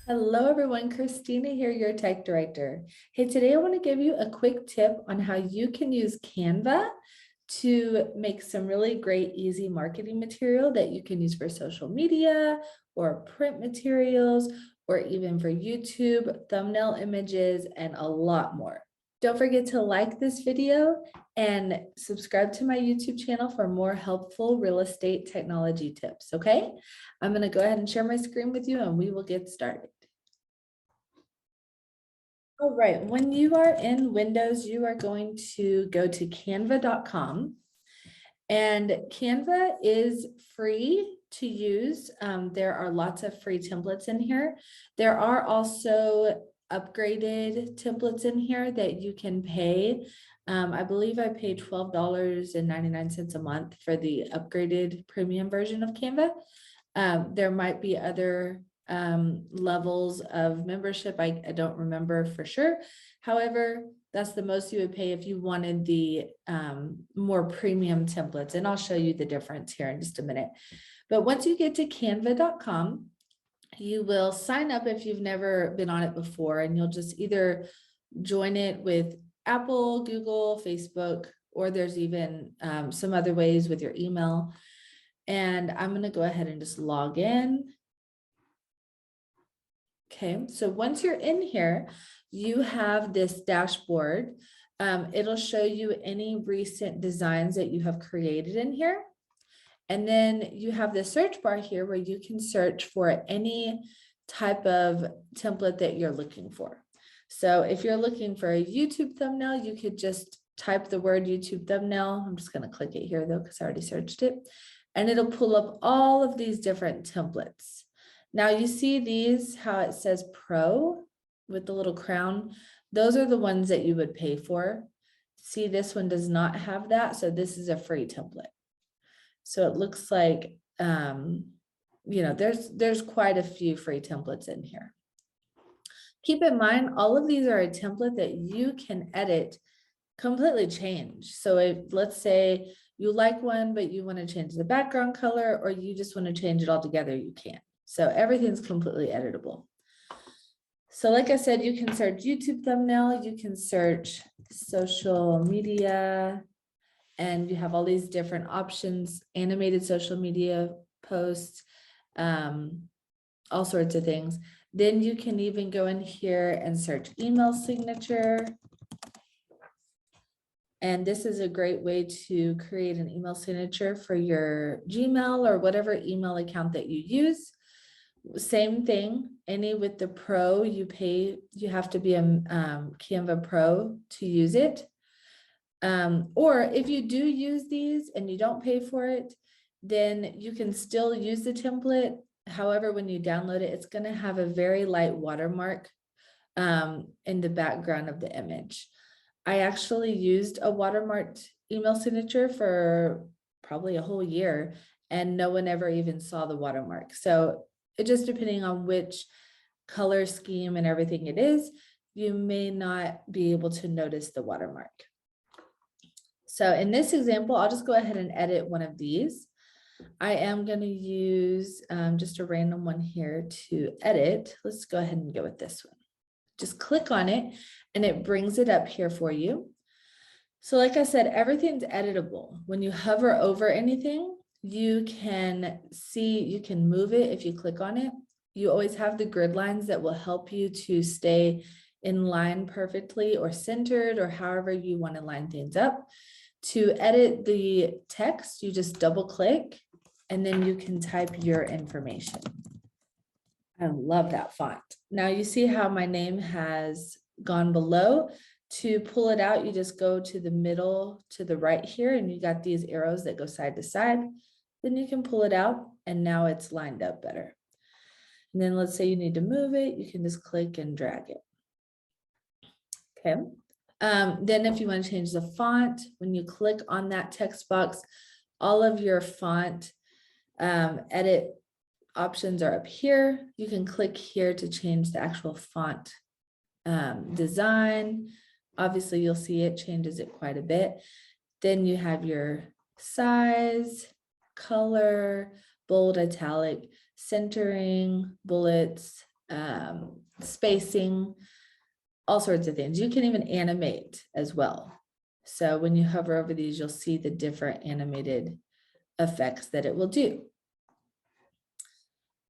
Hello everyone, Christina here, your tech director. Hey, today I want to give you a quick tip on how you can use Canva to make some really great, easy marketing material that you can use for social media or print materials, or even for YouTube, thumbnail images, and a lot more. Don't forget to like this video and subscribe to my YouTube channel for more helpful real estate technology tips, okay? I'm going to go ahead and share my screen with you and we will get started. All right, when you are in Windows, you are going to go to canva.com, and Canva is free to use. There are lots of free templates in here. There are also upgraded templates in here that you can pay. I believe I paid $12.99 a month for the upgraded premium version of Canva. There might be other levels of membership. I don't remember for sure. However, that's the most you would pay if you wanted the more premium templates. And I'll show you the difference here in just a minute. But once you get to canva.com, you will sign up if you've never been on it before, and you'll just either join it with Apple, Google, Facebook, or there's even some other ways with your email. And I'm going to go ahead and just log in. Okay, so once you're in here, you have this dashboard. It'll show you any recent designs that you have created in here. And then you have the search bar here where you can search for any type of template that you're looking for. So if you're looking for a YouTube thumbnail, you could just type the word YouTube thumbnail. I'm just going to click it here though, because I already searched it. And it'll pull up all of these different templates. Now you see these, how it says Pro with the little crown. Those are the ones that you would pay for. See, this one does not have that. So this is a free template. So it looks like, there's quite a few free templates in here. Keep in mind, all of these are a template that you can edit, completely change. So if, let's say you like one, but you want to change the background color, or you just want to change it all together, you can. So everything's completely editable. So like I said, you can search YouTube thumbnail, you can search social media, and you have all these different options, animated social media posts, all sorts of things. Then you can even go in here and search email signature. And this is a great way to create an email signature for your Gmail or whatever email account that you use. Same thing, any with the Pro, you have to be a Canva Pro to use it. Or if you do use these and you don't pay for it, then you can still use the template. However, when you download it, it's going to have a very light watermark in the background of the image. I actually used a watermarked email signature for probably a whole year, and no one ever even saw the watermark. So it just depending on which color scheme and everything it is, you may not be able to notice the watermark. So in this example, I'll just go ahead and edit one of these. I am going to use just a random one here to edit. Let's go ahead and go with this one. Just click on it and it brings it up here for you. So like I said, everything's editable. When you hover over anything, you can see, you can move it if you click on it. You always have the grid lines that will help you to stay in line perfectly or centered, or however you want to line things up. To edit the text, you just double click and then you can type your information. I love that font. Now you see how my name has gone below. To pull it out, you just go to the middle to the right here, and you got these arrows that go side to side. Then you can pull it out and now it's lined up better. And then let's say you need to move it, you can just click and drag it. Okay. Then if you want to change the font, when you click on that text box, all of your font edit options are up here. You can click here to change the actual font design. Obviously, you'll see it changes it quite a bit. Then you have your size, color, bold, italic, centering, bullets, spacing, all sorts of things. You can even animate as well. So when you hover over these, you'll see the different animated effects that it will do.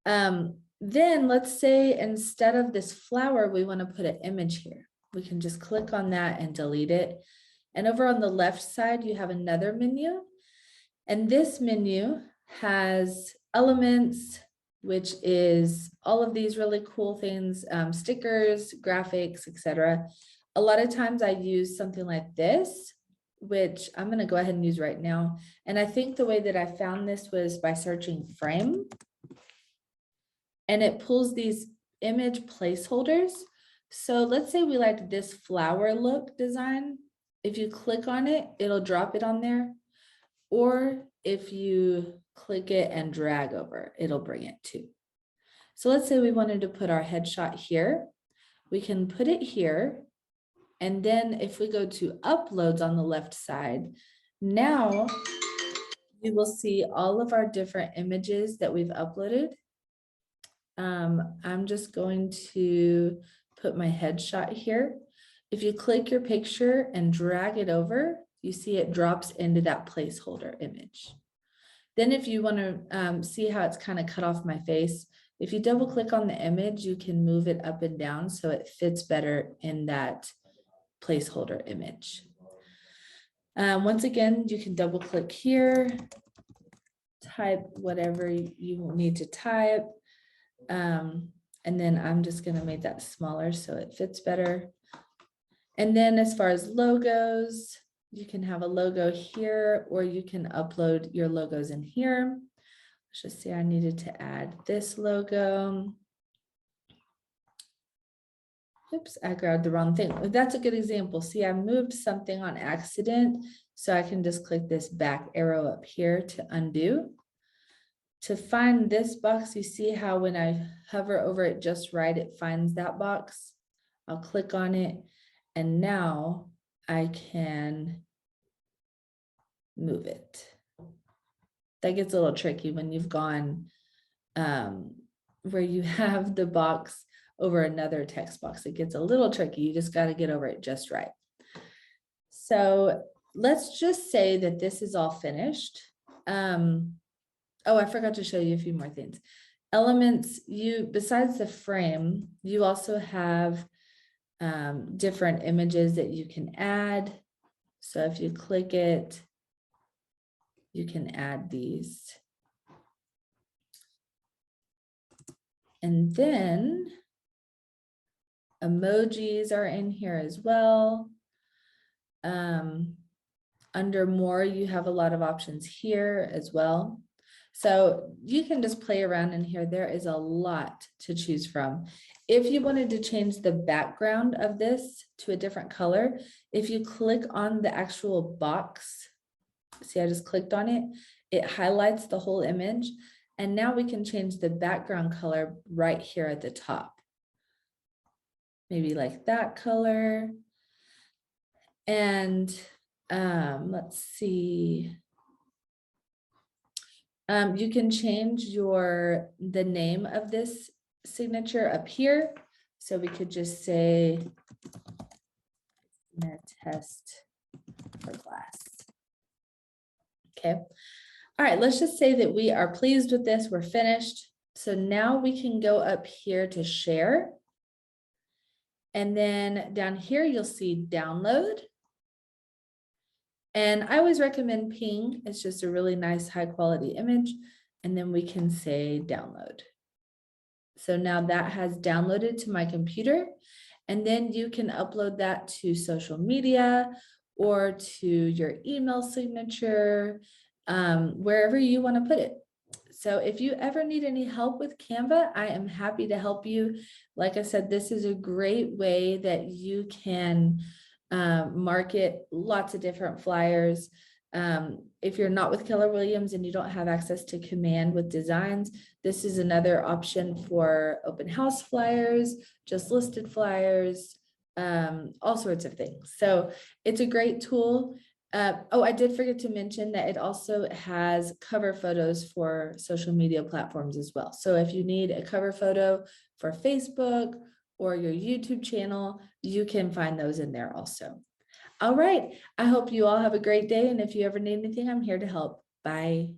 Then let's say instead of this flower, we want to put an image here. We can just click on that and delete it. And over on the left side, you have another menu. And this menu has elements, which is all of these really cool things, stickers, graphics, etc. A lot of times I use something like this, which I'm going to go ahead and use right now. And I think the way that I found this was by searching frame. And it pulls these image placeholders. So let's say we like this flower look design. If you click on it, it'll drop it on there. Or if you click it and drag over, it'll bring it too. So let's say we wanted to put our headshot here. We can put it here. And then if we go to uploads on the left side, now you will see all of our different images that we've uploaded. I'm just going to put my headshot here. If you click your picture and drag it over, you see it drops into that placeholder image. Then if you want to see how it's kind of cut off my face, if you double click on the image, you can move it up and down so it fits better in that placeholder image. Once again, you can double click here, type whatever you need to type. And then I'm just going to make that smaller so it fits better. And then as far as logos, you can have a logo here, or you can upload your logos in here. Let's just say I needed to add this logo. Oops, I grabbed the wrong thing. That's a good example. See, I moved something on accident, so I can just click this back arrow up here to undo. To find this box, you see how when I hover over it just right, it finds that box. I'll click on it, and now I can move it. That gets a little tricky when you've gone where you have the box over another text box. It gets a little tricky. You just got to get over it just right. So let's just say that this is all finished. Oh, I forgot to show you a few more things. Elements, besides the frame, you also have different images that you can add. So if you click it, you can add these. And then emojis are in here as well. Under more, you have a lot of options here as well. So you can just play around in here. There is a lot to choose from. If you wanted to change the background of this to a different color, if you click on the actual box, see, I just clicked on it, it highlights the whole image. And now we can change the background color right here at the top. Maybe like that color. And let's see. You can change the name of this signature up here. So we could just say test for class. Okay. All right, let's just say that we are pleased with this. We're finished. So now we can go up here to share. And then down here, you'll see download. And I always recommend ping. It's just a really nice high quality image. And then we can say download. So now that has downloaded to my computer. And then you can upload that to social media or to your email signature, wherever you want to put it. So if you ever need any help with Canva, I am happy to help you. Like I said, this is a great way that you can market lots of different flyers. If you're not with Keller Williams and you don't have access to Command with designs, this is another option for open house flyers, just listed flyers, all sorts of things. So it's a great tool. Oh, I did forget to mention that it also has cover photos for social media platforms as well. So if you need a cover photo for Facebook or your YouTube channel, you can find those in there also. All right. I hope you all have a great day. And if you ever need anything, I'm here to help. Bye.